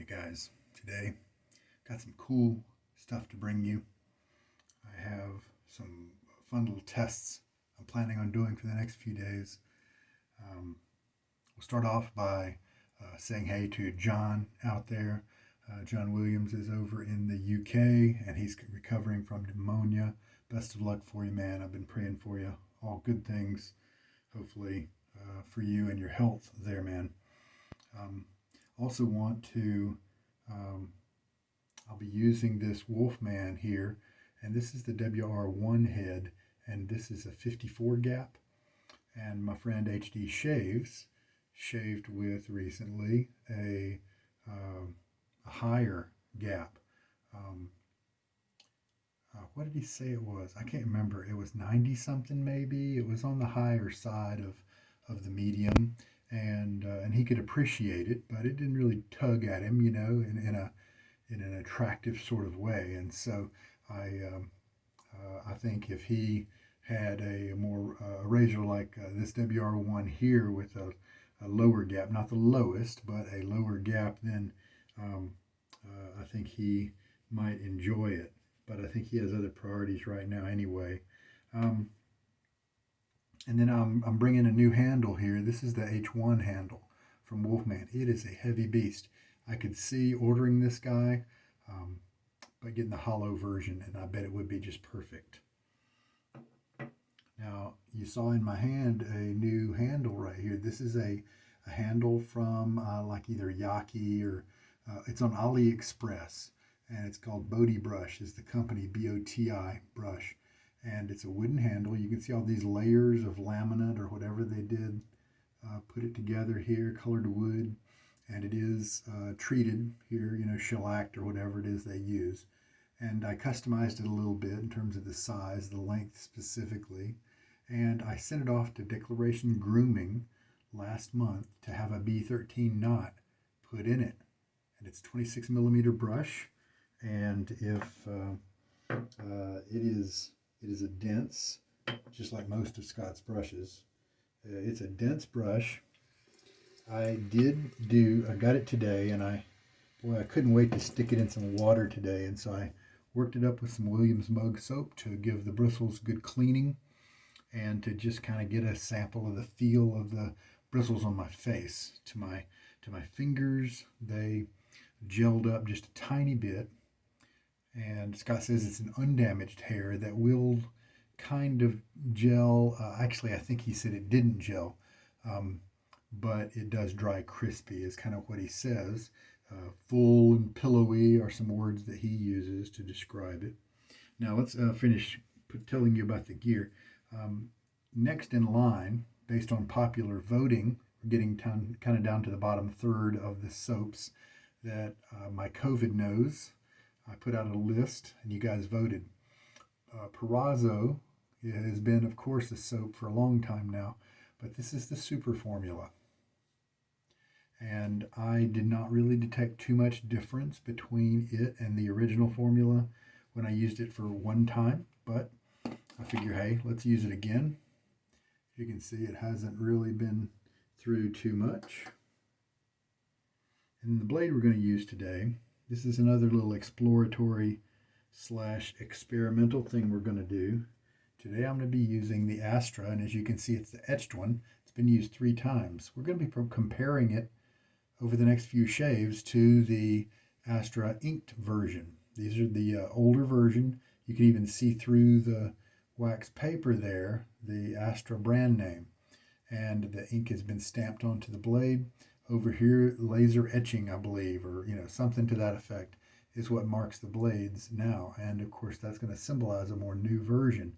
guys, today got some cool stuff to bring you. I have some fun little tests I'm planning on doing for the next few days. We'll start off by saying hey to John out there. John Williams is over in the UK and he's recovering from pneumonia. Best of luck for you, man. I've been praying for you. All good things, hopefully, for you and your health there, man. Also want to, I'll be using this Wolfman here, and this is the WR1 head, and this is a 54 gap. And my friend Etched shaved with recently a higher gap. What did he say it was? I can't remember. It was 90 something maybe. It was on the higher side of the medium, and he could appreciate it, but it didn't really tug at him, you know, in an attractive sort of way. And so I think if he had a more razor like this WR1 here with a lower gap, not the lowest, but a lower gap, then I think he might enjoy it. But I think he has other priorities right now anyway. And then I'm bringing a new handle here. This is the H1 handle from Wolfman. It is a heavy beast. I could see ordering this guy, but getting the hollow version, and I bet it would be just perfect. Now, you saw in my hand a new handle right here. This is a handle from like either Yaki or it's on AliExpress, and it's called BotiBrush, is the company, B-O-T-I brush. And it's a wooden handle. You can see all these layers of laminate or whatever they did, put it together here, colored wood, and it is treated here, you know, shellacked or whatever it is they use. And I customized it a little bit in terms of the size, the length specifically, and I sent it off to Declaration Grooming last month to have a B13 knot put in it. And it's 26 millimeter brush, and if it is a dense, just like most of Scott's brushes. It's a dense brush. I got it today, and I couldn't wait to stick it in some water today, and so I worked it up with some Williams Mug soap to give the bristles good cleaning and to just kind of get a sample of the feel of the bristles on my face. To my fingers, they gelled up just a tiny bit. And Scott says it's an undamaged hair that will kind of gel. Actually, I think he said it didn't gel, but it does dry crispy is kind of what he says. Full and pillowy are some words that he uses to describe it. Now let's finish telling you about the gear. Next in line, based on popular voting, we're getting kind of down to the bottom third of the soaps that my COVID knows. I put out a list, and you guys voted. Perazo has been, of course, a soap for a long time now, but this is the super formula. And I did not really detect too much difference between it and the original formula when I used it for one time, but I figure, hey, let's use it again. You can see it hasn't really been through too much. And the blade we're going to use today, this is another little exploratory / experimental thing we're going to do. Today I'm going to be using the Astra, and as you can see, it's the etched one. It's been used 3 times. We're going to be comparing it over the next few shaves to the Astra inked version. These are the older version. You can even see through the wax paper there, the Astra brand name. And the ink has been stamped onto the blade. Over here, laser etching, I believe, or something to that effect, is what marks the blades now. And of course, that's going to symbolize a more new version.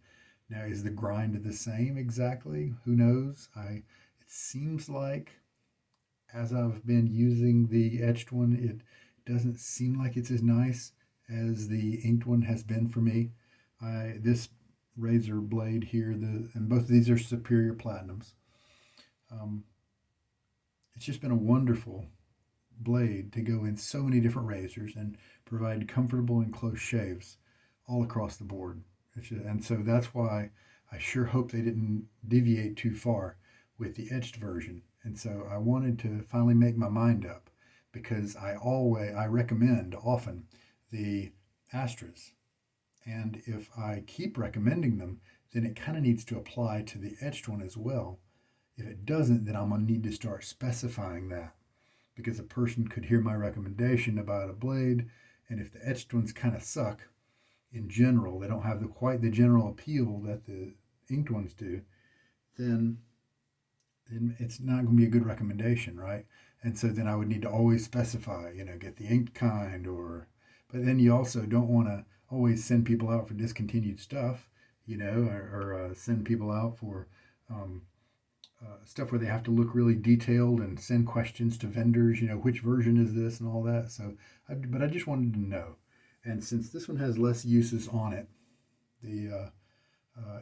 Now, is the grind the same exactly? Who knows? It seems like, as I've been using the etched one, it doesn't seem like it's as nice as the inked one has been for me. This razor blade here, and both of these are Superior Platinums. It's just been a wonderful blade to go in so many different razors and provide comfortable and close shaves all across the board. And so that's why I sure hope they didn't deviate too far with the etched version. And so I wanted to finally make my mind up. because I recommend often the Astras. And if I keep recommending them, then it kind of needs to apply to the etched one as well. If it doesn't, then I'm going to need to start specifying that, because a person could hear my recommendation about a blade, and if the etched ones kind of suck in general, they don't have quite the general appeal that the inked ones do, then it's not going to be a good recommendation, right? And so then I would need to always specify, get the inked kind, but then you also don't want to always send people out for discontinued stuff, or send people out for stuff where they have to look really detailed and send questions to vendors, which version is this and all that. But I just wanted to know. And since this one has less uses on it, the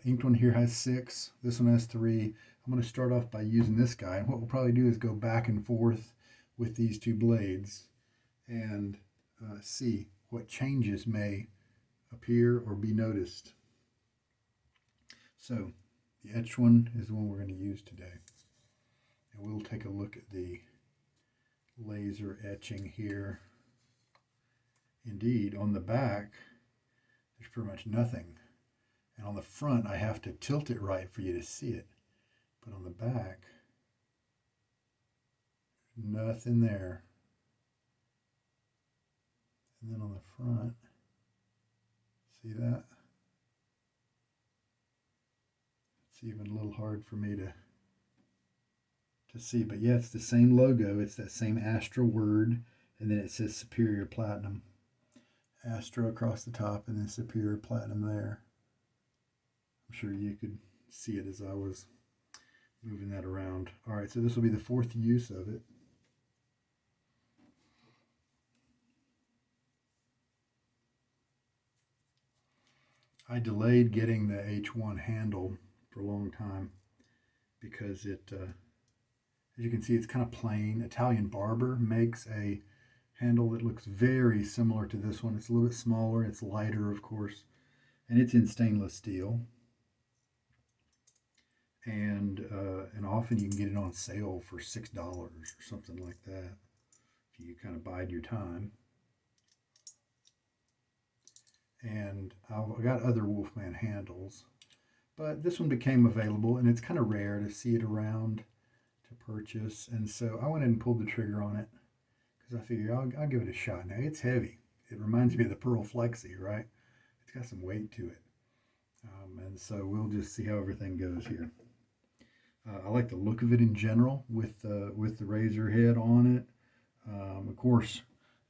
inked one here has 6, this one has 3. I'm going to start off by using this guy. And what we'll probably do is go back and forth with these 2 blades and see what changes may appear or be noticed. So the etched one is the one we're going to use today. And we'll take a look at the laser etching here. Indeed, on the back, there's pretty much nothing. And on the front, I have to tilt it right for you to see it. But on the back, nothing there. And then on the front, see that? It's even a little hard for me to see. But yeah, it's the same logo. It's that same Astra word. And then it says Superior Platinum. Astra across the top and then Superior Platinum there. I'm sure you could see it as I was moving that around. All right, so this will be the 4th use of it. I delayed getting the H1 handle for a long time because it, as you can see, it's kind of plain. Italian Barber makes a handle that looks very similar to this one. It's a little bit smaller, it's lighter, of course, and it's in stainless steel. And often you can get it on sale for $6 or something like that if you kind of bide your time. And I got other Wolfman handles, but this one became available, and it's kind of rare to see it around to purchase. And so I went ahead and pulled the trigger on it because I figured I'll give it a shot. Now it's heavy. It reminds me of the Pearl Flexi, right? It's got some weight to it. And so we'll just see how everything goes here. I like the look of it in general with the razor head on it. Of course,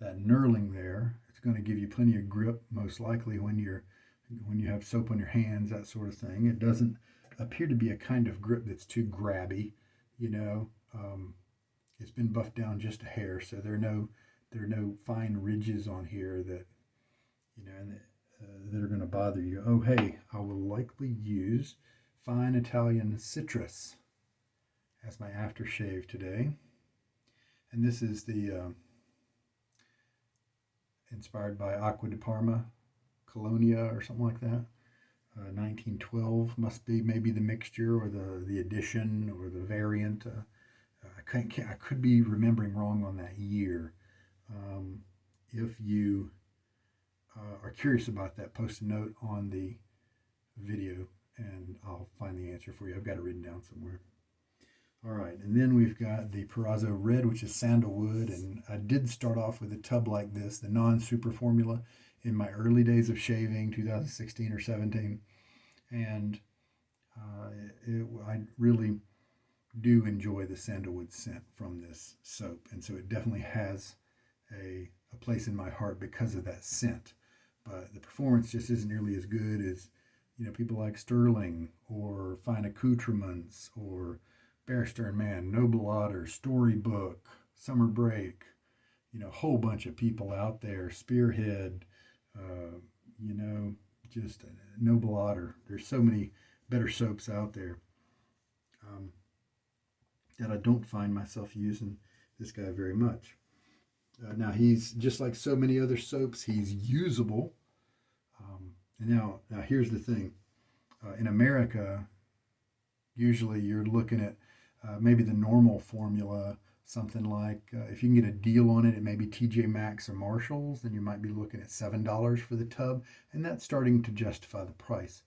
that knurling there, it's going to give you plenty of grip, most likely when you have soap on your hands, that sort of thing. It doesn't appear to be a kind of grip that's too grabby, It's been buffed down just a hair, so there are no fine ridges on here that that are going to bother you. Oh, hey, I will likely use Fine Italian Citrus as my aftershave today. And this is the inspired by Acqua di Parma, Colonia, or something like that. 1912 must be maybe the mixture or the addition or the variant. I could be remembering wrong on that year. If you are curious about that, post a note on the video and I'll find the answer for you. I've got it written down somewhere. All right, and then we've got the Perazo Red, which is sandalwood, and I did start off with a tub like this, the non-super formula, in my early days of shaving, 2016 or 17, and I really do enjoy the sandalwood scent from this soap, and so it definitely has a place in my heart because of that scent. But the performance just isn't nearly as good as people like Sterling or Fine Accoutrements or Bear Stern Man, Noble Otter, Storybook, Summer Break, a whole bunch of people out there, Spearhead, just Noble Otter. There's so many better soaps out there that I don't find myself using this guy very much. Now he's just like so many other soaps, he's usable. And now here's the thing. In America, usually you're looking at maybe the normal formula, something like, if you can get a deal on it, it may be TJ Maxx or Marshalls, then you might be looking at $7 for the tub, and that's starting to justify the price.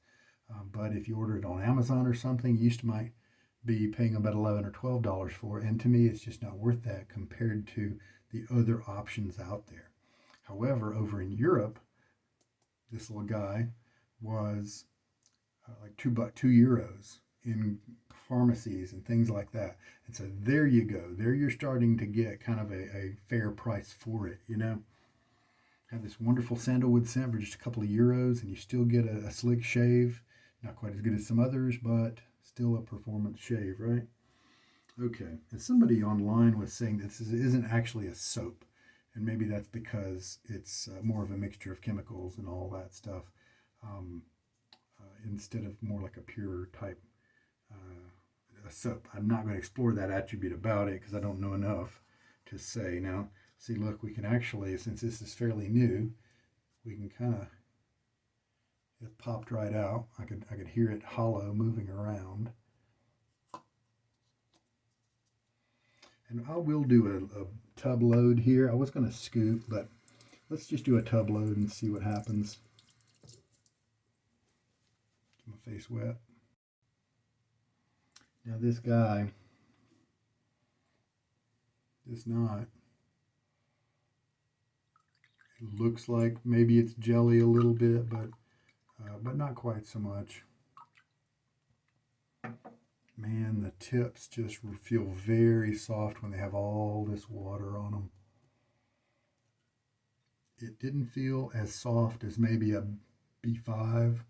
But if you order it on Amazon or something, you might be paying about $11 or $12 for it, and to me, it's just not worth that compared to the other options out there. However, over in Europe, this little guy was like €2 in pharmacies and things like that. And so there you go. There you're starting to get kind of a fair price for it, you know. Have this wonderful sandalwood scent for just a couple of euros, and you still get a slick shave. Not quite as good as some others, but still a performance shave, right? Okay, and somebody online was saying this isn't actually a soap, and maybe that's because it's more of a mixture of chemicals and all that stuff, instead of more like a pure type soap. I'm not going to explore that attribute about it because I don't know enough to say. Now, see, look, we can actually, since this is fairly new, we can kind of, it popped right out. I could hear it hollow moving around. And I will do a tub load here. I was going to scoop, but let's just do a tub load and see what happens. Get my face wet. Now this guy is not. It looks like maybe it's jelly a little bit, but not quite so much. Man, the tips just feel very soft when they have all this water on them. It didn't feel as soft as maybe a B5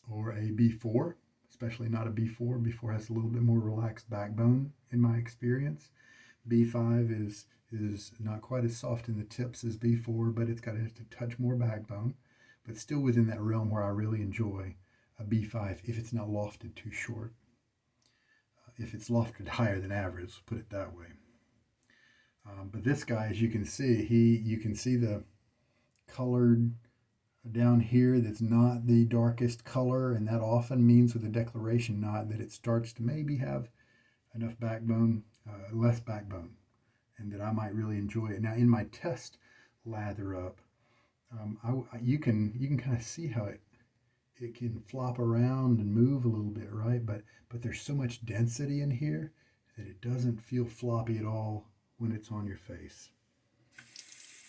or a B4, especially not a B4. B4 has a little bit more relaxed backbone in my experience. B5 is not quite as soft in the tips as B4, but it's got a touch more backbone, but still within that realm where I really enjoy a B5 if it's not lofted too short. If it's lofted higher than average, let's put it that way. But this guy, as you can see, you can see the colored down here that's not the darkest color, and that often means with a declaration knot that it starts to maybe have enough backbone, less backbone, and that I might really enjoy it. Now in my test lather up, you can kind of see how it can flop around and move a little bit, right? But there's so much density in here that it doesn't feel floppy at all when it's on your face.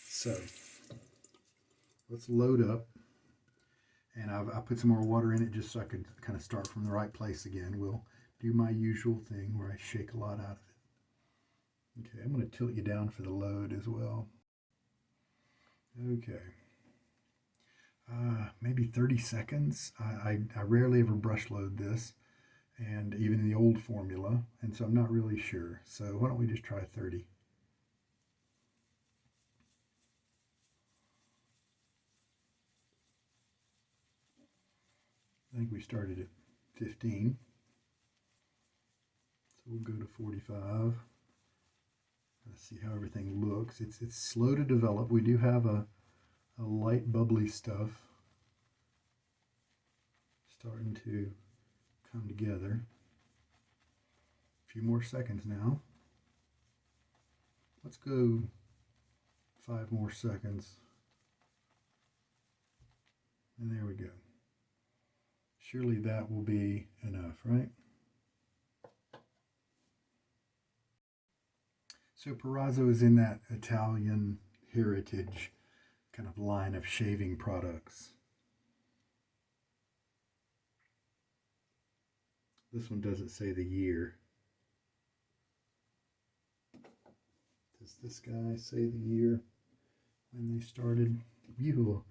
So let's load up, and I put some more water in it just so I could kind of start from the right place again. We'll do my usual thing where I shake a lot out of it. Okay, I'm going to tilt you down for the load as well. Okay. Maybe 30 seconds. I rarely ever brush load this, and even in the old formula, and so I'm not really sure. So why don't we just try 30? I think we started at 15. So we'll go to 45. Let's see how everything looks. It's slow to develop. We do have a light bubbly stuff starting to come together. A few more seconds now. Let's go 5 more seconds. And there we go. Surely that will be enough, right? So Perazo is in that Italian heritage kind of line of shaving products. This one doesn't say the year. Does this guy say the year when they started? You will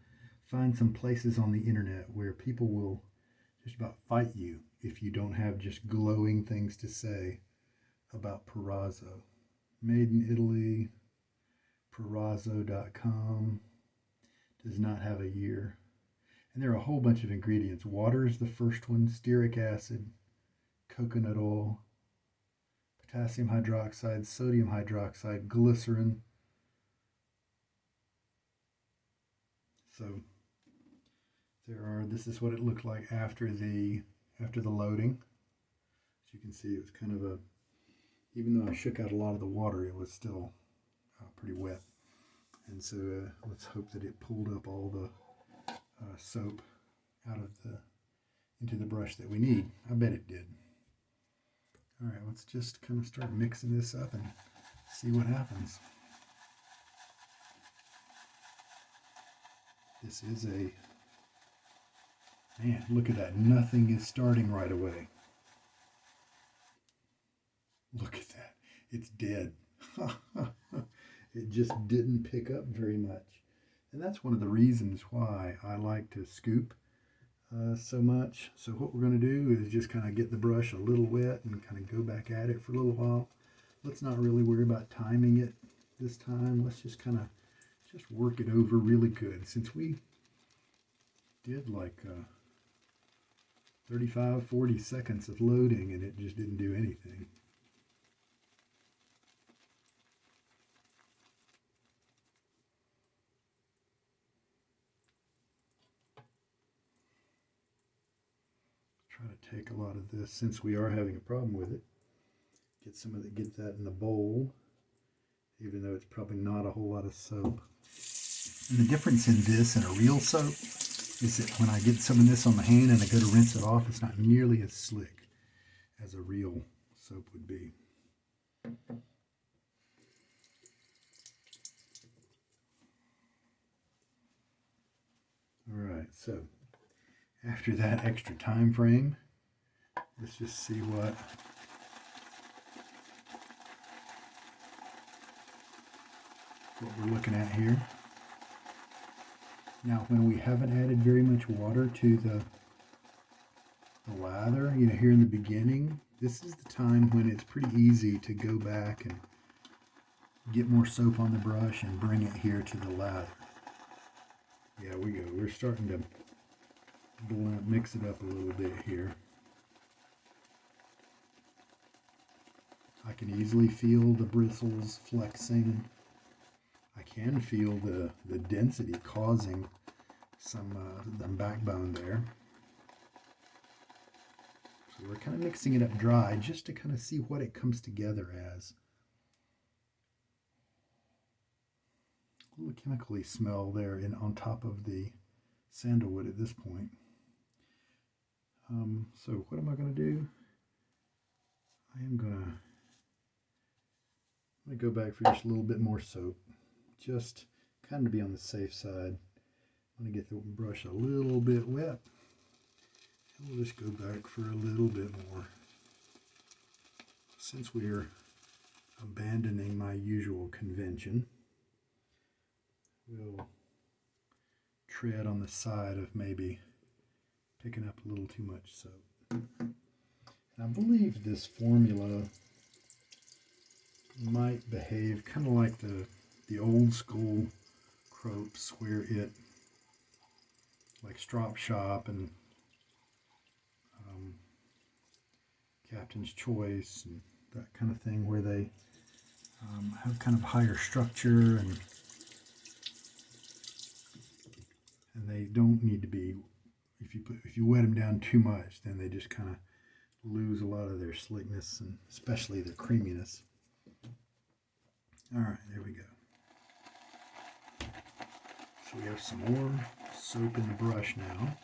find some places on the internet where people will just about fight you if you don't have just glowing things to say about Perazo. Made in Italy, Proraso.com, does not have a year. And there are a whole bunch of ingredients. Water is the first one, stearic acid, coconut oil, potassium hydroxide, sodium hydroxide, glycerin. So this is what it looked like after the loading. As you can see, it was kind of Even though I shook out a lot of the water, it was still pretty wet. And so let's hope that it pulled up all the soap out of into the brush that we need. I bet it did. All right, let's just kind of start mixing this up and see what happens. This is man, look at that. Nothing is starting right away. Look at that. It's dead. It just didn't pick up very much. And that's one of the reasons why I like to scoop so much. So what we're going to do is just kind of get the brush a little wet and kind of go back at it for a little while. Let's not really worry about timing it this time. Let's just kind of just work it over really good. Since we did like 35, 40 seconds of loading and it just didn't do anything. Try to take a lot of this, since we are having a problem with it. Get that in the bowl, even though it's probably not a whole lot of soap. And the difference in this and a real soap is that when I get some of this on the hand and I go to rinse it off, it's not nearly as slick as a real soap would be. All right, so after that extra time frame, let's just see what we're looking at here. Now, when we haven't added very much water to the lather, you know, here in the beginning, this is the time when it's pretty easy to go back and get more soap on the brush and bring it here to the lather. Yeah, we go. We're starting to mix it up a little bit here. I can easily feel the bristles flexing. I can feel the density causing some backbone there. So we're kind of mixing it up dry just to kind of see what it comes together as. A little chemically smell there on top of the sandalwood at this point. So what am I going to do? I'm going to go back for just a little bit more soap, just kind of to be on the safe side. I'm going to get the brush a little bit wet, and we'll just go back for a little bit more. Since we're abandoning my usual convention, we'll tread on the side of maybe picking up a little too much soap. And I believe this formula might behave kind of like the old school cropes, where it, like Strop Shop and Captain's Choice and that kind of thing, where they have kind of higher structure and they don't need to be, if you wet them down too much, then they just kind of lose a lot of their slickness and especially their creaminess. All right, there we go. So we have some more soap in the brush now.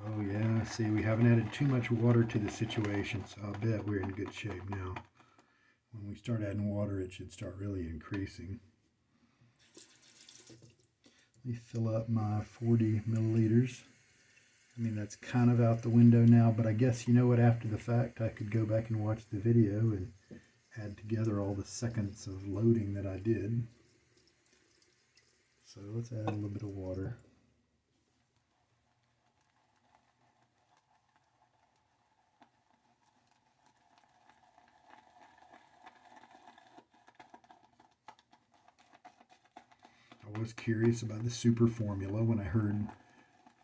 Oh yeah, see, we haven't added too much water to the situation, so I'll bet we're in good shape now. When we start adding water, it should start really increasing. Let me fill up my 40 milliliters. I mean, that's kind of out the window now, but I guess, you know what, after the fact, I could go back and watch the video and add together all the seconds of loading that I did. So let's add a little bit of water. I was curious about the super formula when I heard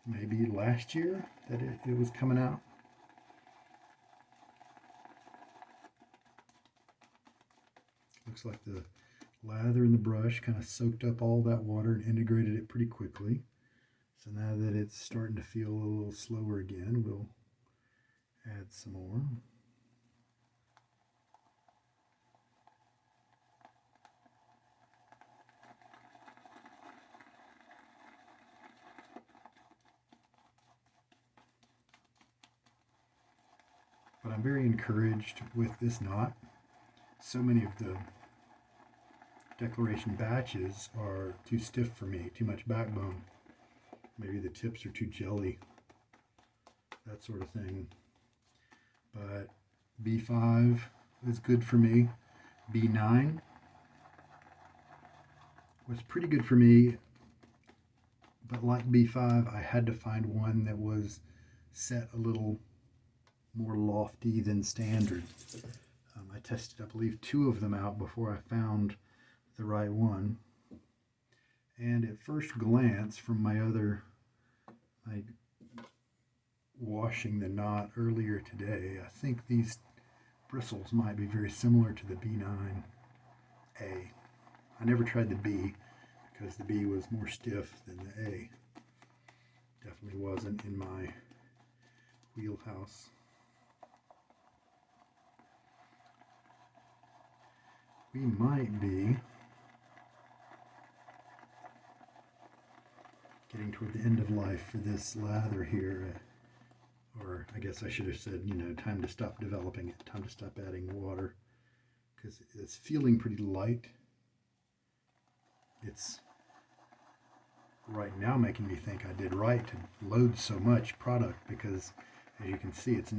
maybe last year that it was coming out. Looks like the lather in the brush kind of soaked up all that water and integrated it pretty quickly. So now that it's starting to feel a little slower again, we'll Add some more. But I'm very encouraged with this knot. So many of the Declaration batches are too stiff for me, too much backbone. Maybe the tips are too jelly, that sort of thing. But B5 is good for me. B9 was pretty good for me, but like B5, I had to find one that was set a little more lofty than standard. I tested, I believe, 2 of them out before I found the right one. And at first glance, from my washing the knot earlier today, I think these bristles might be very similar to the B9A. I never tried the B because the B was more stiff than the A. Definitely wasn't in my wheelhouse. We might be getting toward the end of life for this lather here. Or I guess I should have said, time to stop developing it, time to stop adding water, because it's feeling pretty light. It's right now making me think I did right to load so much product, because as you can see, there's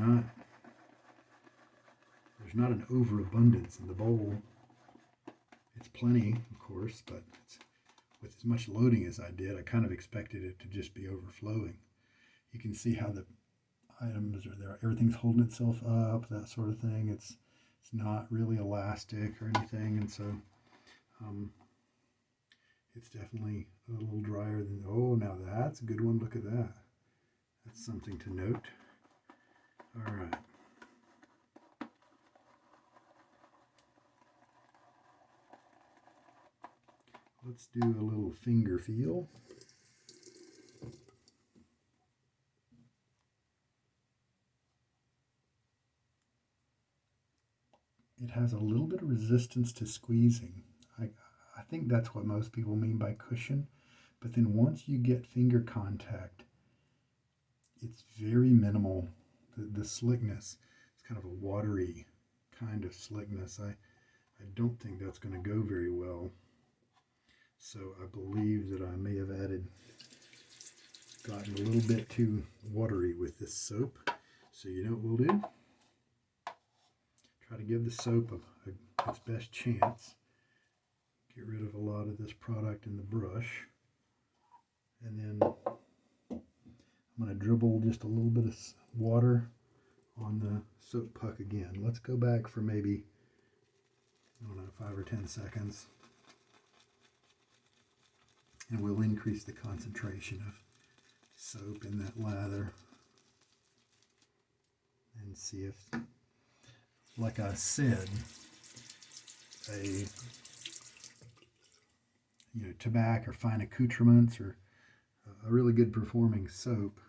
not an overabundance in the bowl. It's plenty, of course, but with as much loading as I did, I kind of expected it to just be overflowing. You can see how the items are there. Everything's holding itself up, that sort of thing. It's not really elastic or anything, and so it's definitely a little drier than, oh, now that's a good one. Look at that. That's something to note. All right. Let's do a little finger feel. It has a little bit of resistance to squeezing. I think that's what most people mean by cushion. But then once you get finger contact, it's very minimal. The slickness, it's kind of a watery kind of slickness. I don't think that's going to go very well. So I believe that I may have gotten a little bit too watery with this soap. So you know what we'll do? Try to give the soap its best chance. Get rid of a lot of this product in the brush. And then I'm going to dribble just a little bit of water on the soap puck again. Let's go back for maybe, I don't know, 5 or 10 seconds. And we'll increase the concentration of soap in that lather. And see if, like I said, a tobacco or fine accoutrements or a really good performing soap,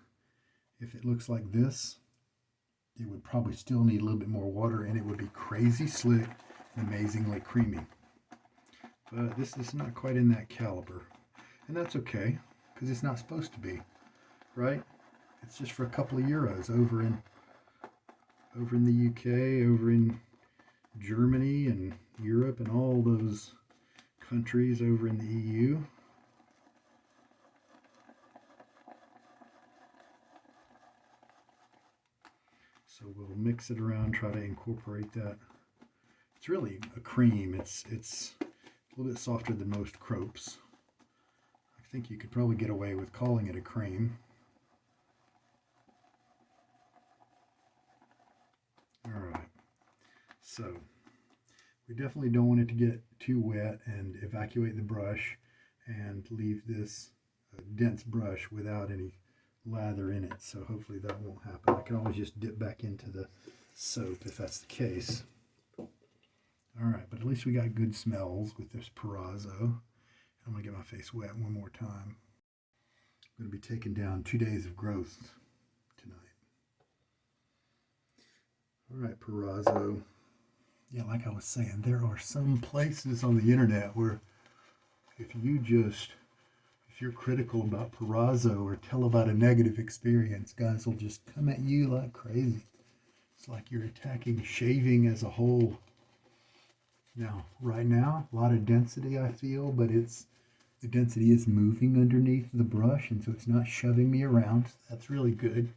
if it looks like this, it would probably still need a little bit more water, and it would be crazy slick and amazingly creamy. But this is not quite in that caliber, and that's okay, because it's not supposed to be, right? It's just for a couple of euros over in the UK, over in Germany and Europe and all those countries over in the EU. So we'll mix it around, try to incorporate that. It's really a cream. It's a little bit softer than most crepes. I think you could probably get away with calling it a cream. All right. So we definitely don't want it to get too wet and evacuate the brush and leave this dense brush without any lather in it. So hopefully that won't happen. I can always just dip back into the soap if that's the case. All right, but at least we got good smells with this Perazo. I'm going to get my face wet one more time. I'm going to be taking down 2 days of growth tonight. All right, Perazo. Yeah, like I was saying, there are some places on the internet where if you're critical about Perazo or tell about a negative experience, guys will just come at you like crazy. It's like you're attacking shaving as a whole. Now, right now, a lot of density I feel, but the density is moving underneath the brush, and so it's not shoving me around. That's really good.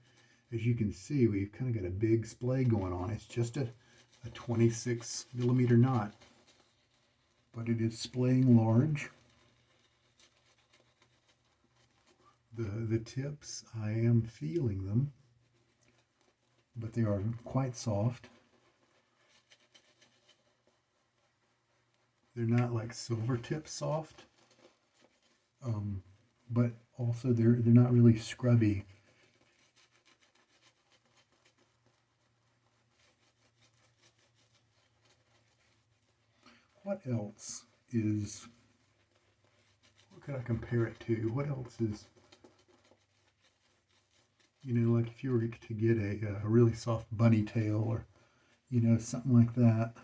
As you can see, we've kind of got a big splay going on. It's just a 26 millimeter knot, but it is splaying large. The tips, I am feeling them, but they are quite soft. They're not like silver tip soft, but also they're not really scrubby. What else is, what could I compare it to? What else is, like if you were to get a really soft bunny tail or, something like that.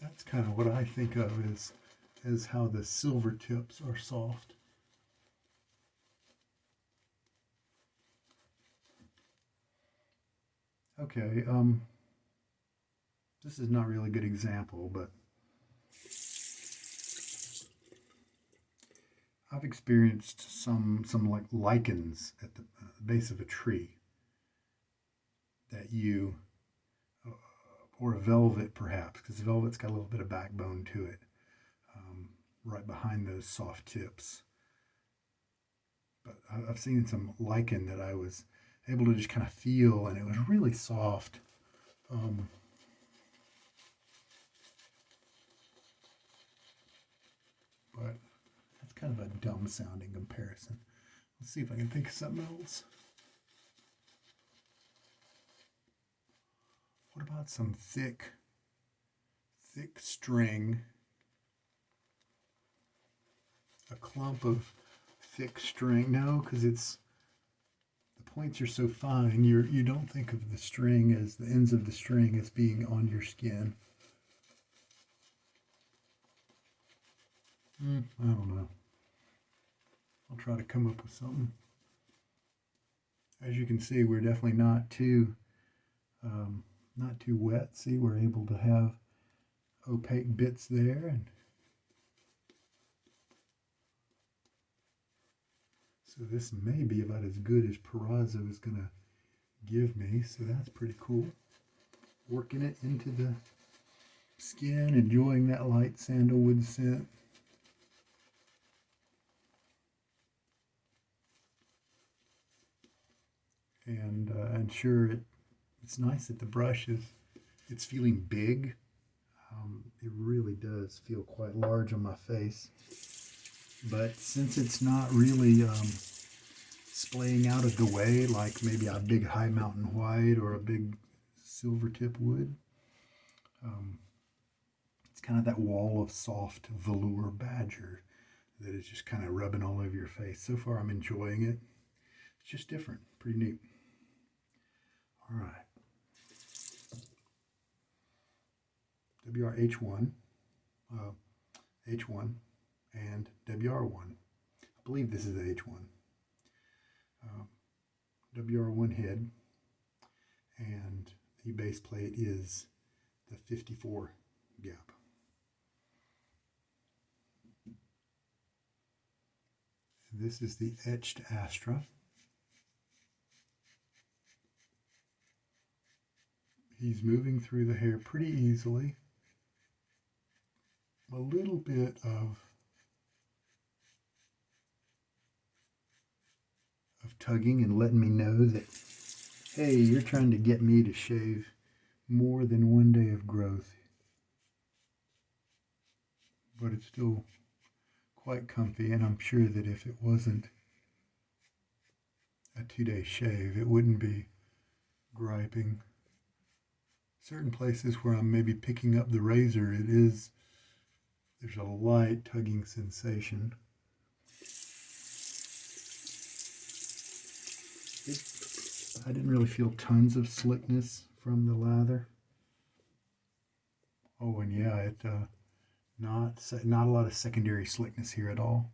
That's kind of what I think of as how the silver tips are soft. Okay, this is not really a good example, but I've experienced some like lichens at the base of a tree that or a velvet perhaps, because velvet's got a little bit of backbone to it, right behind those soft tips. But I've seen some lichen that I was able to just kind of feel, and it was really soft. But that's kind of a dumb sounding comparison. Let's see if I can think of something else. What about some thick string? A clump of thick string? No, because the points are so fine. You don't think of the string as the ends of the string as being on your skin. I don't know. I'll try to come up with something. As you can see, we're definitely not too wet. See, we're able to have opaque bits there, and so this may be about as good as Perazo is going to give me. So that's pretty cool. Working it into the skin, enjoying that light sandalwood scent. And sure, it's nice that the brush it's feeling big. It really does feel quite large on my face. But since it's not really splaying out of the way like maybe a big high mountain white or a big silver tip wood, it's kind of that wall of soft velour badger that is just kind of rubbing all over your face. So far I'm enjoying it. It's just different, pretty neat. All right. WR1, H1, and WR1. I believe this is the H1. WR1 head, and the base plate is the 54 gap. This is the Etched Astra. He's moving through the hair pretty easily. A little bit of tugging and letting me know that, hey, you're trying to get me to shave more than one day of growth. But it's still quite comfy, and I'm sure that if it wasn't a 2-day shave, it wouldn't be griping. Certain places where I'm maybe picking up the razor, there's a light tugging sensation. I didn't really feel tons of slickness from the lather. Oh, and yeah, it not a lot of secondary slickness here at all.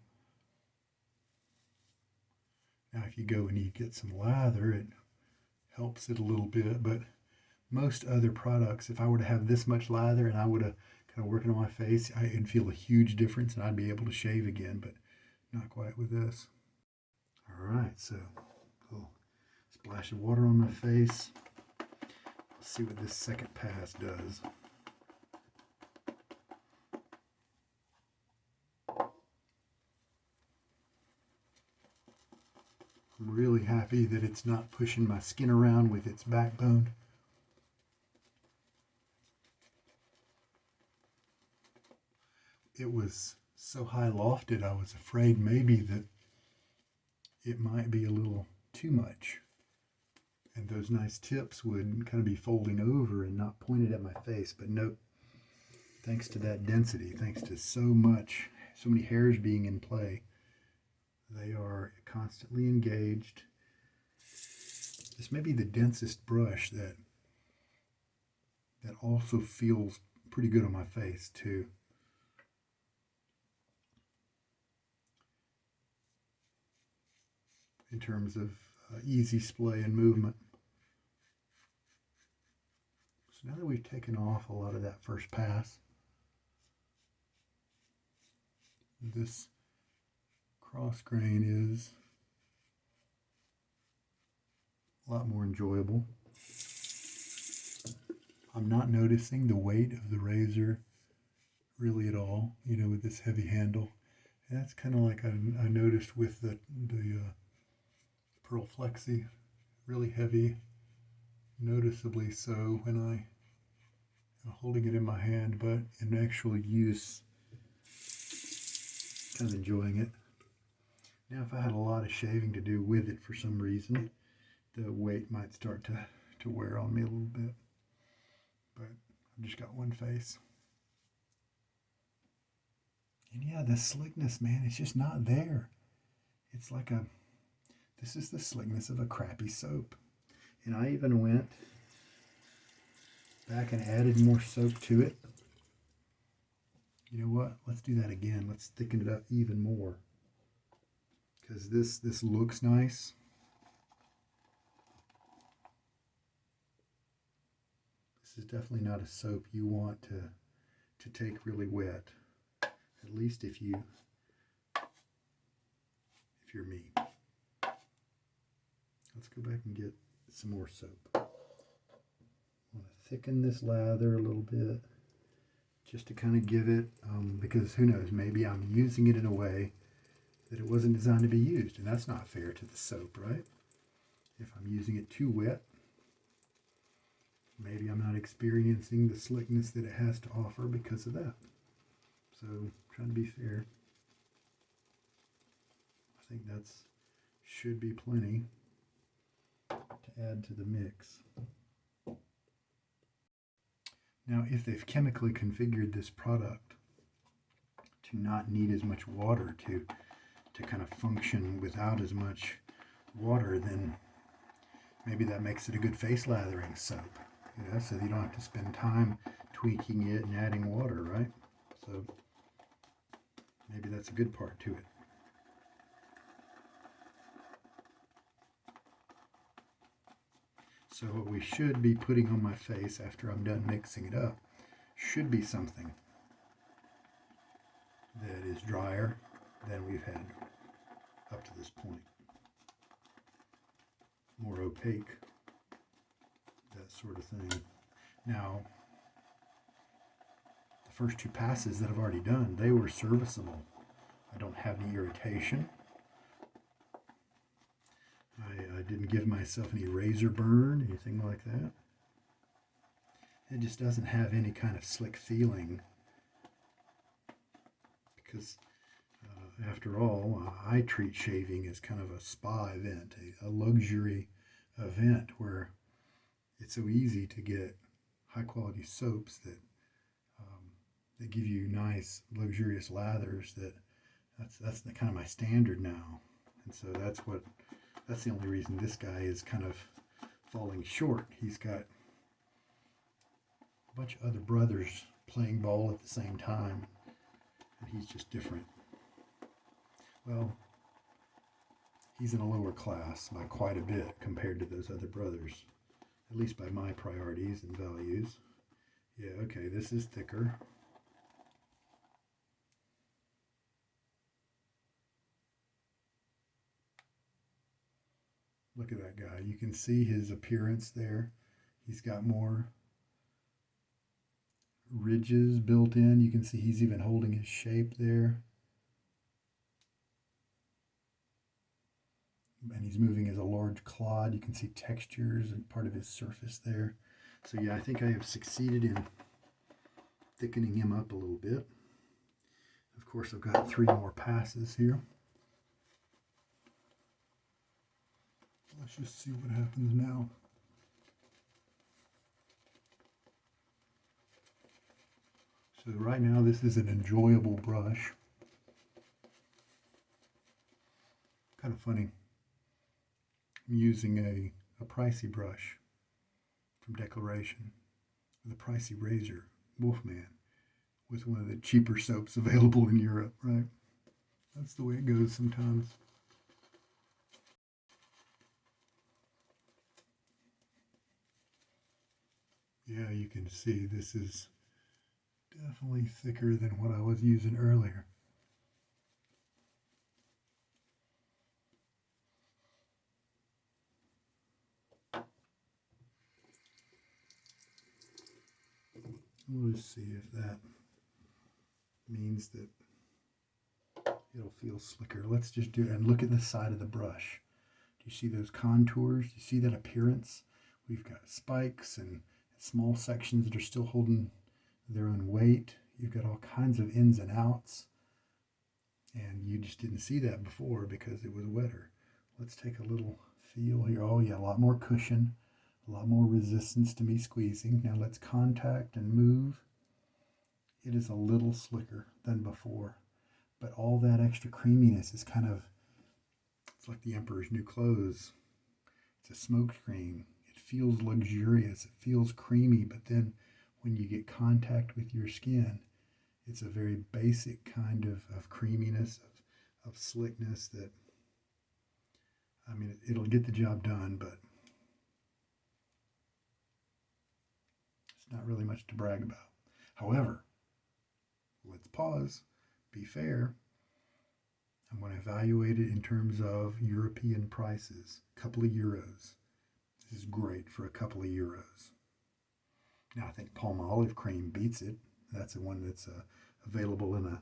Now, if you go and you get some lather, it helps it a little bit, but most other products, if I were to have this much lather and I would have kind of working on my face, I'd feel a huge difference and I'd be able to shave again, but not quite with this. All right, so a little splash of water on my face. Let's see what this second pass does. I'm really happy that it's not pushing my skin around with its backbone. It was so high lofted, I was afraid maybe that it might be a little too much. And those nice tips would kind of be folding over and not pointed at my face. But nope, thanks to that density, thanks to so many hairs being in play, they are constantly engaged. This may be the densest brush that also feels pretty good on my face too. In terms of easy splay and movement. So now that we've taken off a lot of that first pass, this cross grain is a lot more enjoyable. I'm not noticing the weight of the razor really at all, you know, with this heavy handle. And that's kind of like I noticed with the Pearl Flexi, really heavy, noticeably so when I'm holding it in my hand, but in actual use, kind of enjoying it. Now, if I had a lot of shaving to do with it for some reason, the weight might start to wear on me a little bit. But I've just got one face. And yeah, the slickness, man, it's just not there. It's like this is the slickness of a crappy soap. And I even went back and added more soap to it. You know what? Let's do that again. Let's thicken it up even more. Because this looks nice. This is definitely not a soap you want to take really wet. At least if you're me. Let's go back and get some more soap. I want to thicken this lather a little bit just to kind of give it, because who knows, maybe I'm using it in a way that it wasn't designed to be used, and that's not fair to the soap, right? If I'm using it too wet, maybe I'm not experiencing the slickness that it has to offer because of that. So, trying to be fair. I think that's should be plenty to add to the mix. Now, if they've chemically configured this product to not need as much water to kind of function without as much water, then maybe that makes it a good face lathering soap, you know, so you don't have to spend time tweaking it and adding water, right? So maybe that's a good part to it. So what we should be putting on my face after I'm done mixing it up should be something that is drier than we've had up to this point. More opaque, that sort of thing. Now, the first two passes that I've already done, they were serviceable. I don't have any irritation. I didn't give myself any razor burn, anything like that. It just doesn't have any kind of slick feeling because after all, I treat shaving as kind of a spa event, a luxury event where it's so easy to get high quality soaps that give you nice luxurious lathers. That's the kind of my standard now, and so that's the only reason this guy is kind of falling short. He's got bunch of other brothers playing ball at the same time, and he's just different. Well, he's in a lower class by quite a bit compared to those other brothers, at least by my priorities and values. Yeah, okay, this is thicker. Look at that guy. You can see his appearance there. He's got more ridges built in. You can see he's even holding his shape there. And he's moving as a large clod. You can see textures and part of his surface there. So yeah, I think I have succeeded in thickening him up a little bit. Of course, I've got 3 more passes here. Let's just see what happens now. So right now this is an enjoyable brush. Kind of funny. I'm using a pricey brush from Declaration with a pricey razor, Wolfman, with one of the cheaper soaps available in Europe, right? That's the way it goes sometimes. Yeah, you can see this is definitely thicker than what I was using earlier. We'll just see if that means that it'll feel slicker. Let's just do it and look at the side of the brush. Do you see those contours? Do you see that appearance? We've got spikes and small sections that are still holding their own weight. You've got all kinds of ins and outs, and you just didn't see that before because it was wetter. Let's take a little feel here. Oh yeah, a lot more cushion, a lot more resistance to me squeezing. Now let's contact and move. It is a little slicker than before, but all that extra creaminess is kind of, it's like the Emperor's New Clothes. It's a smoke screen. It feels luxurious. It feels creamy, but then when you get contact with your skin, it's a very basic kind of creaminess, of slickness that, I mean, it'll get the job done, but it's not really much to brag about. However, let's pause, be fair. I'm going to evaluate it in terms of European prices, a couple of euros. This is great for a couple of euros. Now I think palm olive cream beats it. That's the one that's available in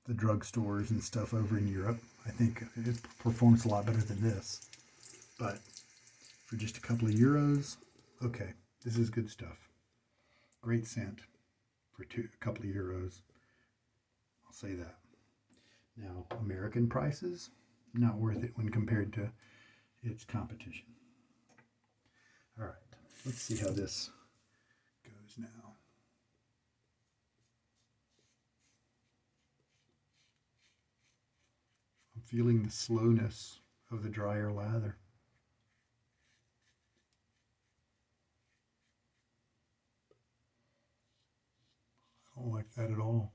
the drugstores and stuff over in Europe. I think it performs a lot better than this. But for just a couple of euros, okay, this is good stuff. Great scent for a couple of euros. I'll say that. Now, American prices, not worth it when compared to its competition. All right, let's see how this goes now. I'm feeling the slowness of the drier lather. I don't like that at all.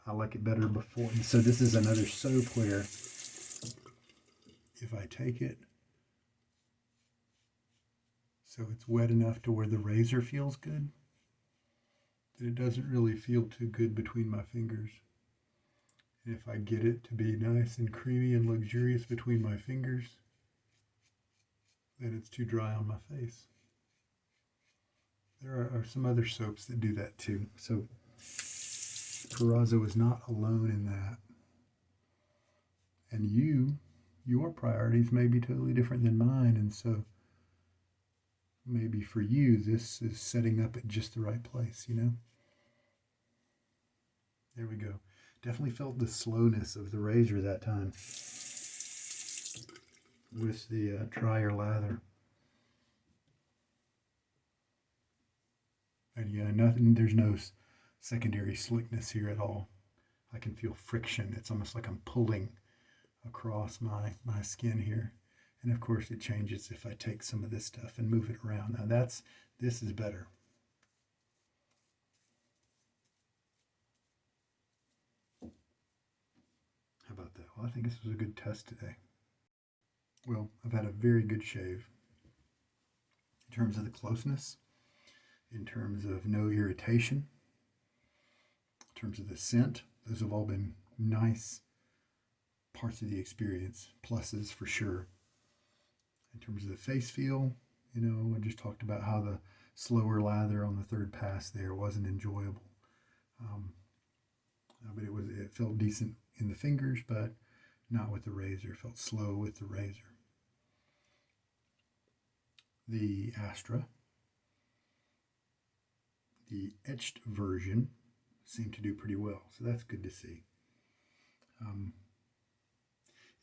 I like it better before. And so this is another soap where if I take it so it's wet enough to where the razor feels good, then it doesn't really feel too good between my fingers. And if I get it to be nice and creamy and luxurious between my fingers, then it's too dry on my face. There are some other soaps that do that too. So Perazo is not alone in that. And your priorities may be totally different than mine. And so maybe for you, this is setting up at just the right place, you know? There we go. Definitely felt the slowness of the razor that time with the drier lather. And yeah, there's no secondary slickness here at all. I can feel friction. It's almost like I'm pulling across my skin here. And of course it changes if I take some of this stuff and move it around. Now this is better. Well, I think this was a good test today. Well, I've had a very good shave in terms of the closeness, in terms of no irritation, in terms of the scent. Those have all been nice parts of the experience, pluses for sure. In terms of the face feel, you know, I just talked about how the slower lather on the third pass there wasn't enjoyable. But it felt decent in the fingers, but not with the razor. It felt slow with the razor. The Astra, the etched version, seemed to do pretty well, so that's good to see.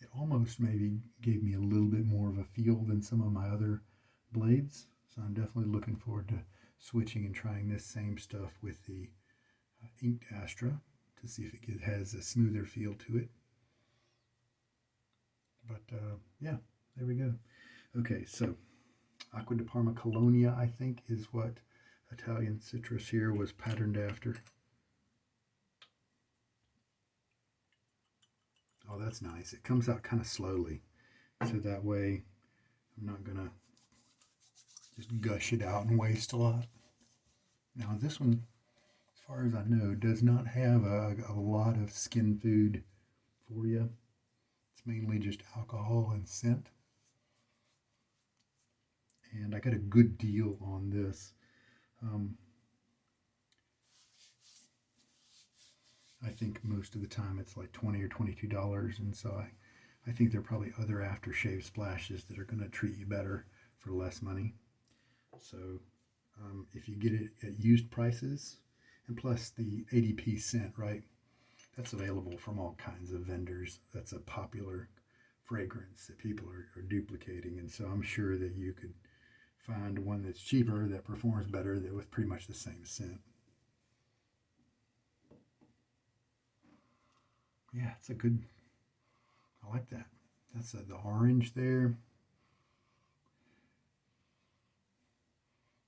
It almost maybe gave me a little bit more of a feel than some of my other blades, so I'm definitely looking forward to switching and trying this same stuff with the inked Astra to see if it has a smoother feel to it. But yeah, there we go. Okay, so Acqua di Parma Colonia, I think, is what Italian citrus here was patterned after. Oh, that's nice. It comes out kind of slowly, so that way I'm not going to just gush it out and waste a lot. Now this one, as far as I know, does not have a lot of skin food for you. It's mainly just alcohol and scent. And I got a good deal on this. I think most of the time it's like $20 or $22, and so I think there are probably other aftershave splashes that are going to treat you better for less money. So if you get it at used prices, and plus the ADP scent, right? That's available from all kinds of vendors. That's a popular fragrance that people are duplicating, and so I'm sure that you could find one that's cheaper that performs better that with pretty much the same scent. Yeah, it's a good, I like that. That's the orange there.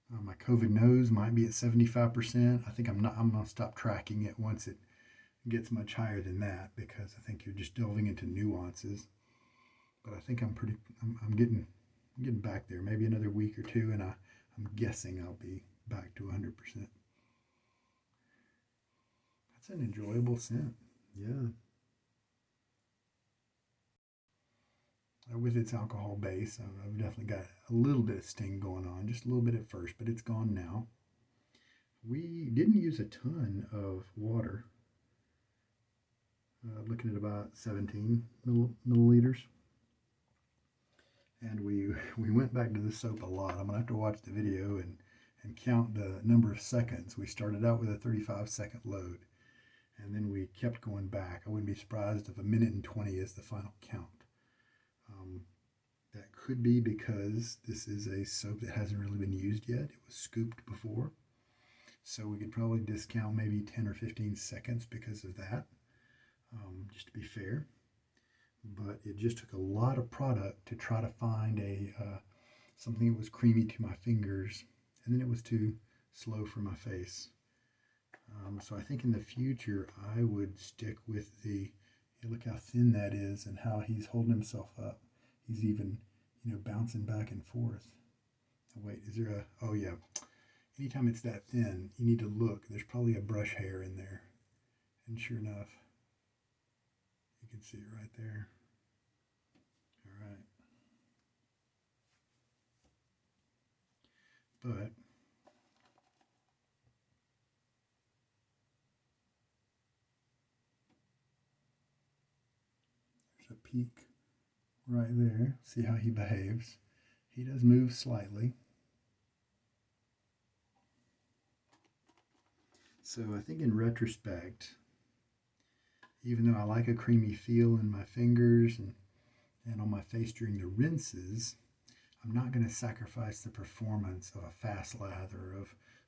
My COVID nose might be at 75%. I think I'm going to stop tracking it once it gets much higher than that, because I think you're just delving into nuances. But I think I'm getting back there. Maybe another week or two, and I'm guessing I'll be back to 100%. That's an enjoyable scent. Yeah. With its alcohol base, I've definitely got a little bit of sting going on, just a little bit at first, but it's gone now. We didn't use a ton of water, looking at about 17 milliliters. And we went back to the soap a lot. I'm going to have to watch the video and count the number of seconds. We started out with a 35-second load, and then we kept going back. I wouldn't be surprised if 1:20 is the final count. That could be because this is a soap that hasn't really been used yet. It was scooped before. So we could probably discount maybe 10 or 15 seconds because of that, just to be fair. But it just took a lot of product to try to find something that was creamy to my fingers, and then it was too slow for my face. So I think in the future I would stick with look how thin that is and how he's holding himself up. He's even, bouncing back and forth. Oh, wait, is there oh yeah. Anytime it's that thin, you need to look. There's probably a brush hair in there. And sure enough, you can see it right there. All right. But there's a peak right there. See how he behaves. He does move slightly. So I think in retrospect, even though I like a creamy feel in my fingers and on my face during the rinses, I'm not going to sacrifice the performance of a fast lather,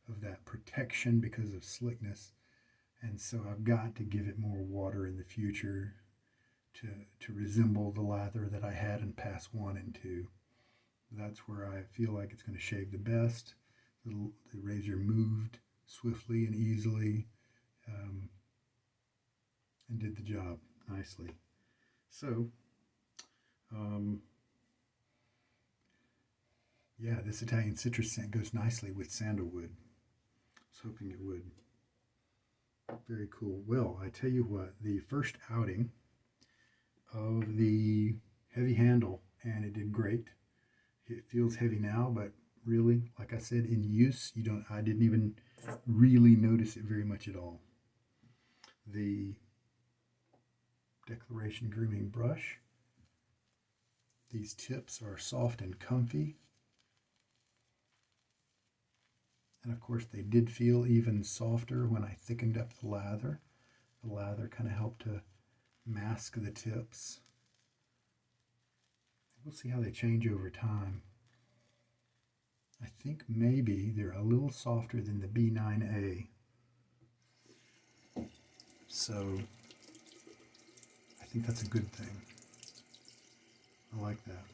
of that protection because of slickness. And so I've got to give it more water in the future to resemble the lather that I had in pass 1 and 2. That's where I feel like it's going to shave the best. The razor moved swiftly and easily, and did the job nicely. So, yeah, this Italian citrus scent goes nicely with sandalwood. I was hoping it would. Very cool. Well, I tell you what, the first outing of the heavy handle, and it did great. It feels heavy now, but really, like I said, in use, I didn't even really notice it very much at all. The Declaration Grooming brush. These tips are soft and comfy. And of course, they did feel even softer when I thickened up the lather. The lather kind of helped to mask the tips. We'll see how they change over time. I think maybe they're a little softer than the B9A. So I think that's a good thing. I like that.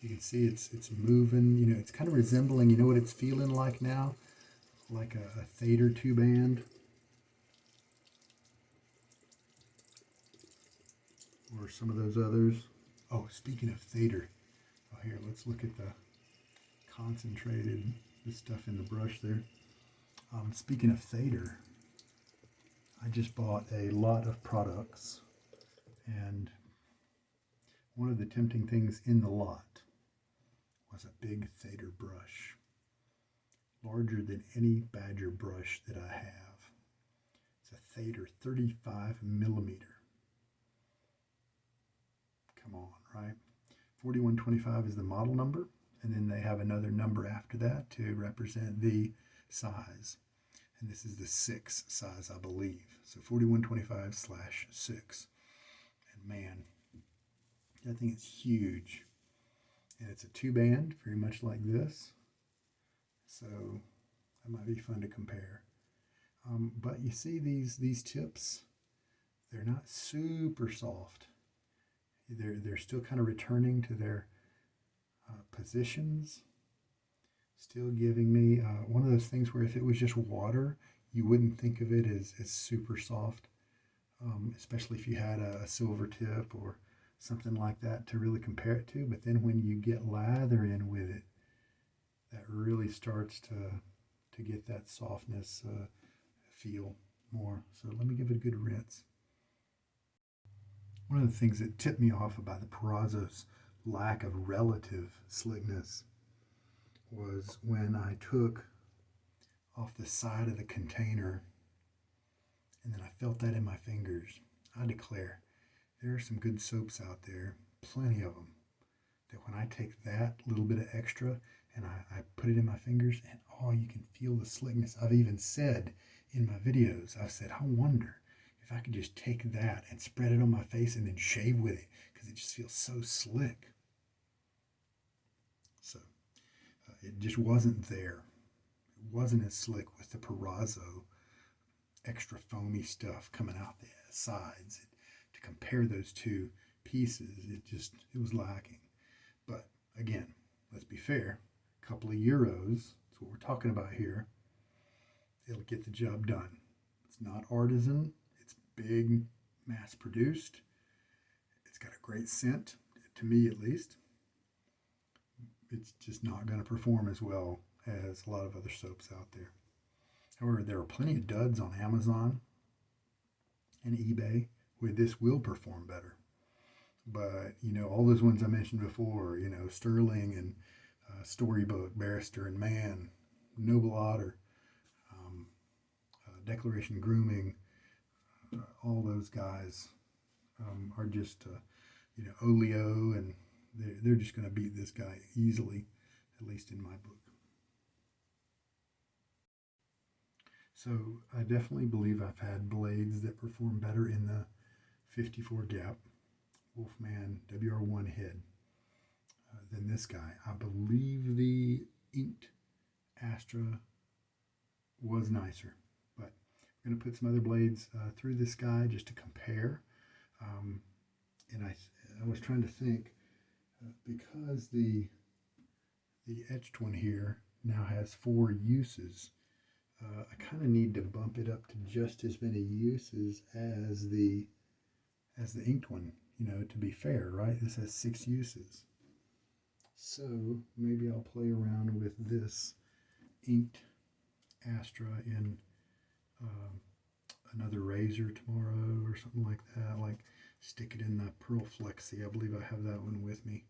You can see it's moving, you know, it's kind of resembling, you know what it's feeling like now? Like a Thader 2-band. Or some of those others. Oh, speaking of Thader, oh, here, let's look at the concentrated, the stuff in the brush there. Speaking of Thader, I just bought a lot of products, and one of the tempting things in the lot was a big Thader brush, larger than any Badger brush that I have. It's a Thader 35 millimeter. Come on, right? 4125 is the model number, and then they have another number after that to represent the size. And this is the 6 size, I believe. So 4125/6. And man, that thing is huge. And it's a 2-band, very much like this. So that might be fun to compare. But you see these tips, they're not super soft. They're still kind of returning to their positions. Still giving me one of those things where if it was just water, you wouldn't think of it as super soft, especially if you had a silver tip or something like that to really compare it to. But then when you get lather in with it, that really starts to get that softness feel more. So let me give it a good rinse. One of the things that tipped me off about the Perazo's lack of relative slickness was when I took off the side of the container and then I felt that in my fingers. I declare, there are some good soaps out there, plenty of them, that when I take that little bit of extra and I put it in my fingers, and oh, you can feel the slickness. I've even said in my videos, I've said, I wonder if I could just take that and spread it on my face and then shave with it, because it just feels so slick. So it just wasn't there. It wasn't as slick with the Perazo extra foamy stuff coming out the sides. To compare those two pieces, it was lacking. But again, let's be fair. A couple of euros, that's what we're talking about here. It'll get the job done. It's not artisan. It's big, mass produced. It's got a great scent, to me at least. It's just not going to perform as well as a lot of other soaps out there. However, there are plenty of duds on Amazon and eBay where this will perform better. But, you know, all those ones I mentioned before, you know, Sterling and Storybook, Barrister and Mann, Noble Otter, Declaration Grooming, all those guys are just, you know, Oleo, and they're just going to beat this guy easily, at least in my book. So I definitely believe I've had blades that perform better in the 54 gap Wolfman WR1 head than this guy. I believe the inked Astra was nicer, but we're going to put some other blades through this guy just to compare. And I was trying to think, because the Etched one here now has 4 uses, I kind of need to bump it up to just as many uses as the as the inked one, you know, to be fair, right? This has 6 uses. So maybe I'll play around with this inked Astra in another razor tomorrow or something like that. Like stick it in the Pearl Flexi. I believe I have that one with me.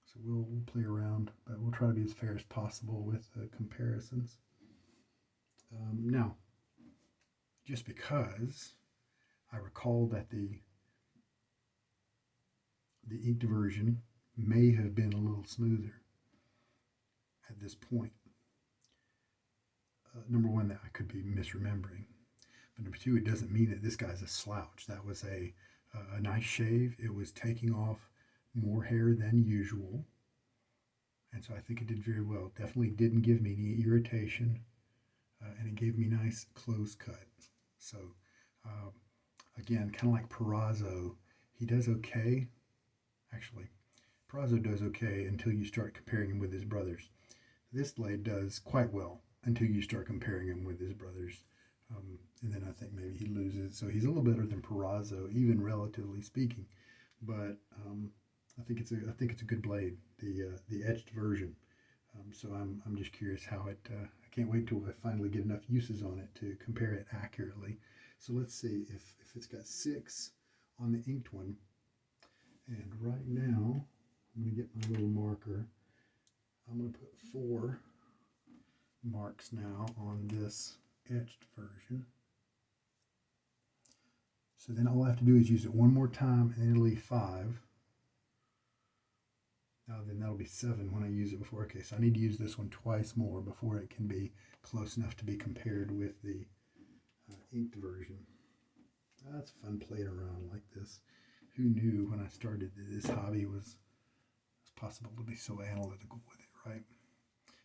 So we'll play around, but we'll try to be as fair as possible with comparisons. Now, just because I recall that the inked version may have been a little smoother at this point. Number one, that I could be misremembering. But number two, it doesn't mean that this guy's a slouch. That was a nice shave. It was taking off more hair than usual. And so I think it did very well. Definitely didn't give me any irritation. And it gave me nice close cut. So again, kind of like Perazo, he does okay. Actually, Perazo does okay until you start comparing him with his brothers. This blade does quite well until you start comparing him with his brothers. And then I think maybe he loses. So he's a little better than Perazo, even relatively speaking. But I think it's a good blade, the etched version. So I'm just curious how it. I can't wait till I finally get enough uses on it to compare it accurately. So let's see if it's got 6 on the inked one. And right now, I'm going to get my little marker. I'm going to put 4 marks now on this etched version. So then all I have to do is use it one more time and then it'll leave 5. Now then that'll be 7 when I use it before. Okay, so I need to use this one twice more before it can be close enough to be compared with the inked version. That's fun playing around like this. Who knew when I started that this hobby was possible to be so analytical with it, right?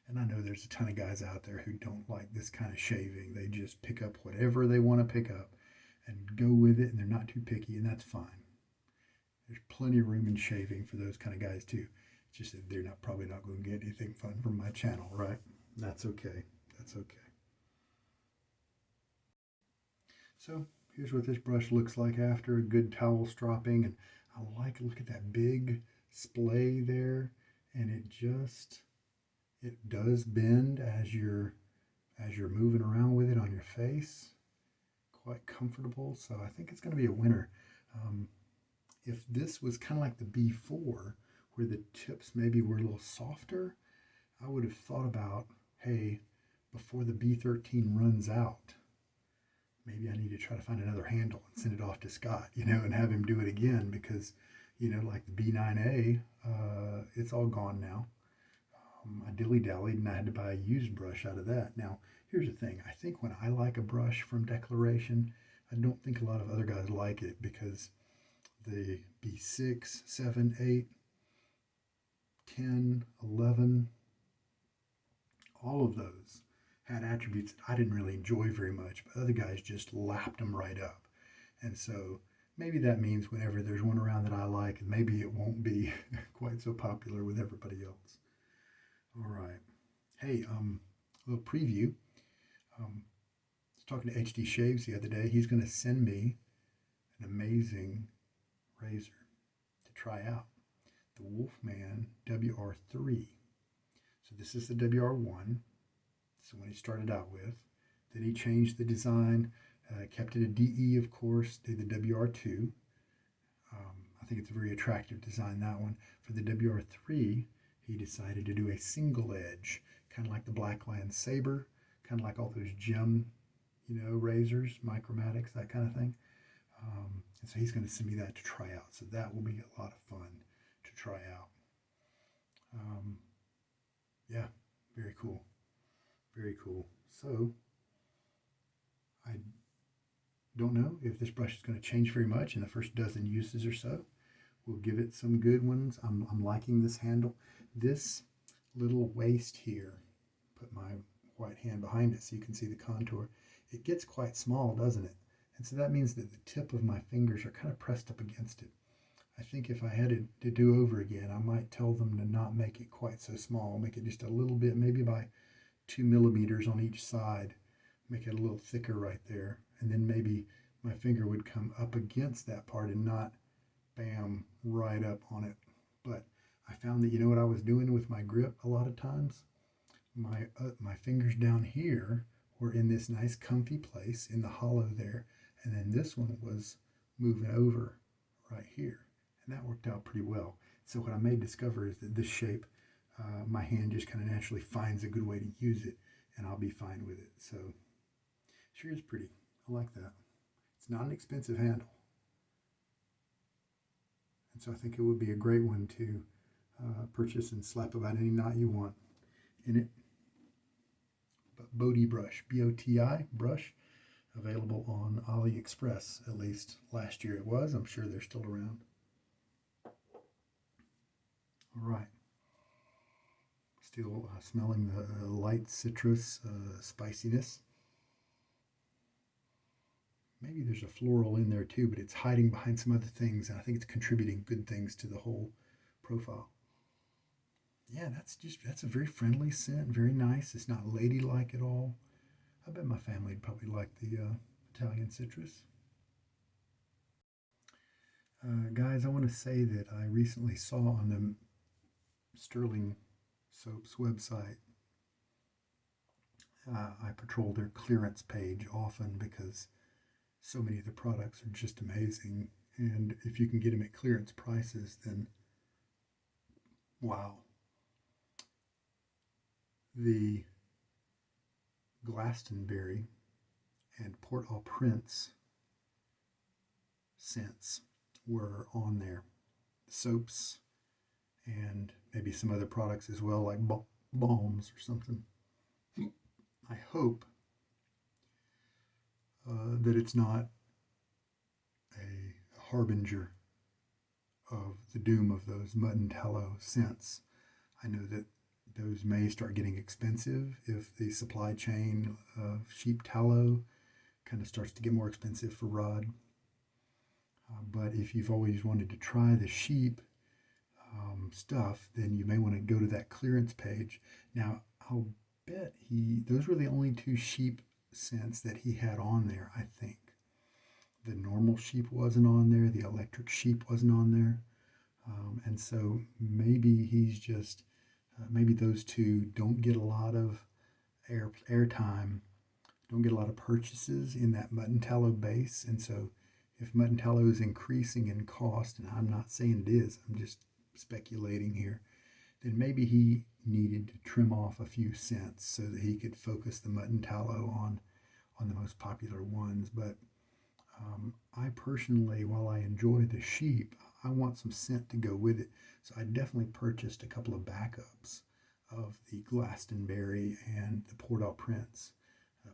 And I know there's a ton of guys out there who don't like this kind of shaving. They just pick up whatever they want to pick up and go with it, and they're not too picky, and that's fine. There's plenty of room in shaving for those kind of guys too. It's just that they're probably not going to get anything fun from my channel, right? That's okay. That's okay. So here's what this brush looks like after a good towel stropping, and I look at that big splay there, and it does bend as you're moving around with it on your face. Quite comfortable, so I think it's going to be a winner. If this was kind of like the B4, where the tips maybe were a little softer, I would have thought about, hey, before the B13 runs out, maybe I need to try to find another handle and send it off to Scott, and have him do it again, because, like the B9A, it's all gone now. I dilly-dallied and I had to buy a used brush out of that. Now, here's the thing. I think when I like a brush from Declaration, I don't think a lot of other guys like it, because the B6, 7, 8, 10, 11, all of those had attributes that I didn't really enjoy very much, but other guys just lapped them right up. And so maybe that means whenever there's one around that I like, maybe it won't be quite so popular with everybody else. All right. Hey, a little preview. I was talking to Etched Shaves the other day. He's going to send me an amazing razor to try out. The Wolfman WR3. So this is the WR1. So when he started out with. Then he changed the design, kept it a DE, of course, did the WR2. I think it's a very attractive design, that one. For the WR3, he decided to do a single edge, kind of like the Blackland Saber, kind of like all those gem, razors, Micromatics, that kind of thing. And so he's going to send me that to try out. So that will be a lot of fun to try out. Yeah, very cool. Very cool. So I don't know if this brush is going to change very much in the first dozen uses or so. We'll give it some good ones. I'm liking this handle. This little waist here, put my white hand behind it so you can see the contour. It gets quite small, doesn't it? And so that means that the tip of my fingers are kind of pressed up against it. I think if I had it to do over again, I might tell them to not make it quite so small. Make it just a little bit, maybe by 2 millimeters on each side. Make it a little thicker right there. And then maybe my finger would come up against that part and not bam right up on it. But I found that, you know what I was doing with my grip a lot of times? My fingers down here were in this nice comfy place in the hollow there, and then this one was moving over right here, and that worked out pretty well. So what I may discover is that this shape, my hand just kind of naturally finds a good way to use it, and I'll be fine with it. So sure is pretty. I like that. It's not an expensive handle, and so I think it would be a great one to purchase and slap about any knot you want in it. But BotiBrush, B-O-T-I, brush, available on AliExpress, at least last year it was. I'm sure they're still around. All right. Still smelling the light citrus spiciness. Maybe there's a floral in there too, but it's hiding behind some other things, and I think it's contributing good things to the whole profile. Yeah, that's a very friendly scent, very nice. It's not ladylike at all. I bet my family would probably like the Italian citrus. Guys, I want to say that I recently saw on the Sterling Soaps website, I patrol their clearance page often because so many of the products are just amazing. And if you can get them at clearance prices, then wow. The Glastonbury and Port-au-Prince scents were on there. The soaps and maybe some other products as well, like balms or something. I hope that it's not a harbinger of the doom of those mud and tallow scents. I know that those may start getting expensive if the supply chain of sheep tallow kind of starts to get more expensive for Rod. But if you've always wanted to try the sheep stuff, then you may want to go to that clearance page. Now, I'll bet those were the only two sheep scents that he had on there, I think. The normal sheep wasn't on there, the electric sheep wasn't on there. And so maybe he's just, maybe those two don't get a lot of airtime, don't get a lot of purchases in that mutton tallow base. And so if mutton tallow is increasing in cost, and I'm not saying it is, I'm just speculating here, then maybe he needed to trim off a few scents so that he could focus the mutton tallow on the most popular ones. But I personally, while I enjoy the sheep, I want some scent to go with it. So I definitely purchased a couple of backups of the Glastonbury and the Port-au-Prince.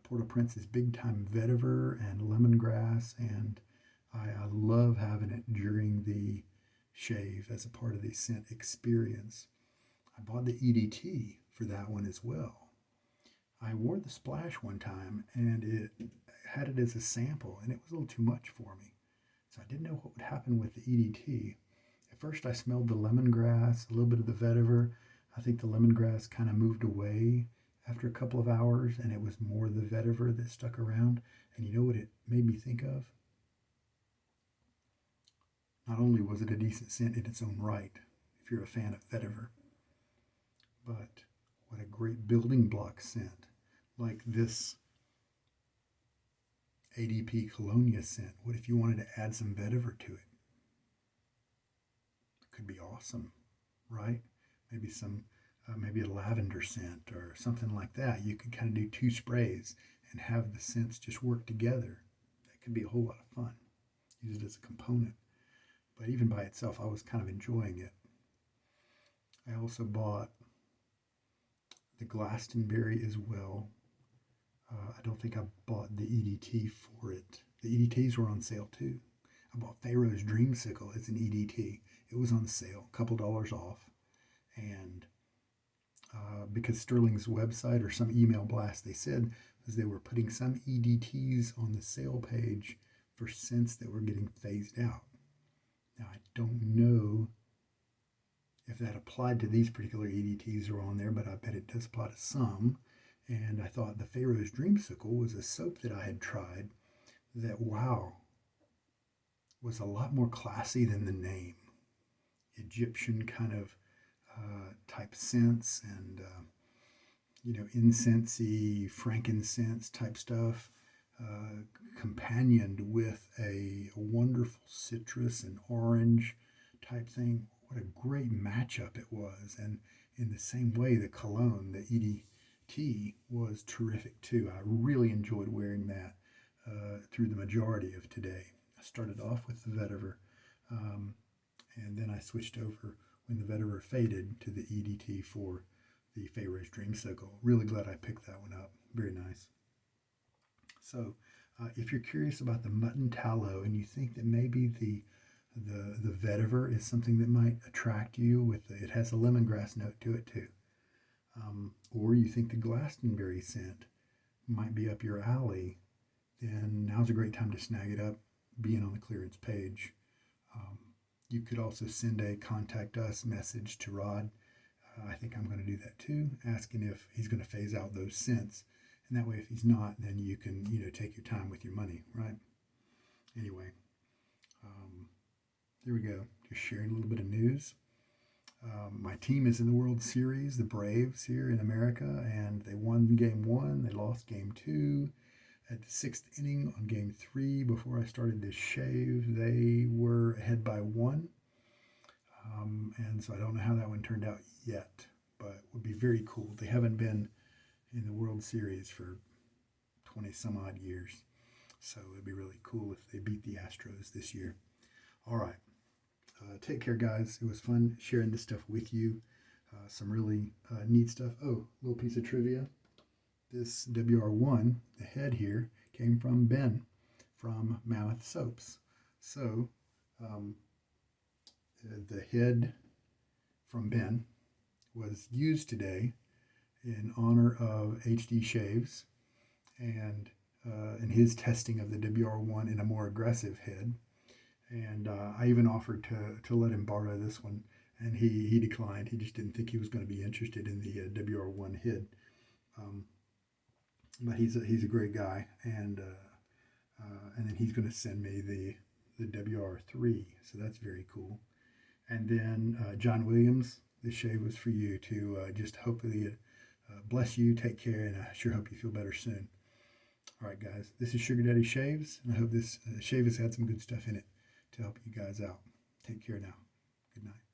Port-au-Prince is big time vetiver and lemongrass, and I love having it during the shave as a part of the scent experience. I bought the EDT for that one as well. I wore the Splash one time, and it had it as a sample, and it was a little too much for me. So I didn't know what would happen with the EDT. At first I smelled the lemongrass, a little bit of the vetiver. I think the lemongrass kind of moved away after a couple of hours, and it was more the vetiver that stuck around. And you know what it made me think of? Not only was it a decent scent in its own right, if you're a fan of vetiver, but what a great building block scent. Like this ADP Colonia scent. What if you wanted to add some vetiver to it? It could be awesome, right? Maybe maybe a lavender scent or something like that. You could kind of do 2 sprays and have the scents just work together. That could be a whole lot of fun. Use it as a component. But even by itself, I was kind of enjoying it. I also bought the Glastonbury as well. I don't think I bought the EDT for it. The EDTs were on sale too. I bought Pharaoh's Dreamsicle. It's an EDT. It was on sale, a couple dollars off. And because Sterling's website or some email blast they said was they were putting some EDTs on the sale page for scents that were getting phased out. Now, I don't know if that applied to these particular EDTs that are on there, but I bet it does apply to some. And I thought the Pharaoh's Dreamsicle was a soap that I had tried that wow was a lot more classy than the name. Egyptian kind of type scents and incensey, frankincense type stuff, companioned with a wonderful citrus and orange type thing. What a great matchup it was. And in the same way, the cologne, the EDT, was terrific too. I really enjoyed wearing that through the majority of today. I started off with the vetiver, and then I switched over when the vetiver faded to the EDT for the Pharaoh's Dreamsicle. Really glad I picked that one up. Very nice. So if you're curious about the mutton tallow and you think that maybe the vetiver is something that might attract you, it has a lemongrass note to it too, or you think the Glastonbury scent might be up your alley, then now's a great time to snag it up, being on the clearance page. You could also send a contact us message to Rod. I think I'm going to do that too, asking if he's going to phase out those scents. And that way, if he's not, then you can, take your time with your money, right? Anyway, there we go. Just sharing a little bit of news. My team is in the World Series, the Braves here in America, and they won game 1. They lost game 2. At the 6th inning on game 3, before I started this shave, they were ahead by 1. And so I don't know how that one turned out yet, but it would be very cool. They haven't been in the World Series for 20 some odd years. So it'd be really cool if they beat the Astros this year. All right. Take care, guys. It was fun sharing this stuff with you. Some really neat stuff. Oh, little piece of trivia. This WR1, the head here, came from Ben from Mammoth Soaps. So the head from Ben was used today in honor of Etched shaves and in his testing of the WR1 in a more aggressive head. And I even offered to let him borrow this one, and he declined. He just didn't think he was going to be interested in the WR1 head. But he's a great guy, and then he's going to send me the WR3, so that's very cool. And then John Williams, this shave was for you to just hopefully bless you, take care, and I sure hope you feel better soon. All right, guys, this is Sugar Daddy Shaves, and I hope this shave has had some good stuff in it to help you guys out. Take care now. Good night.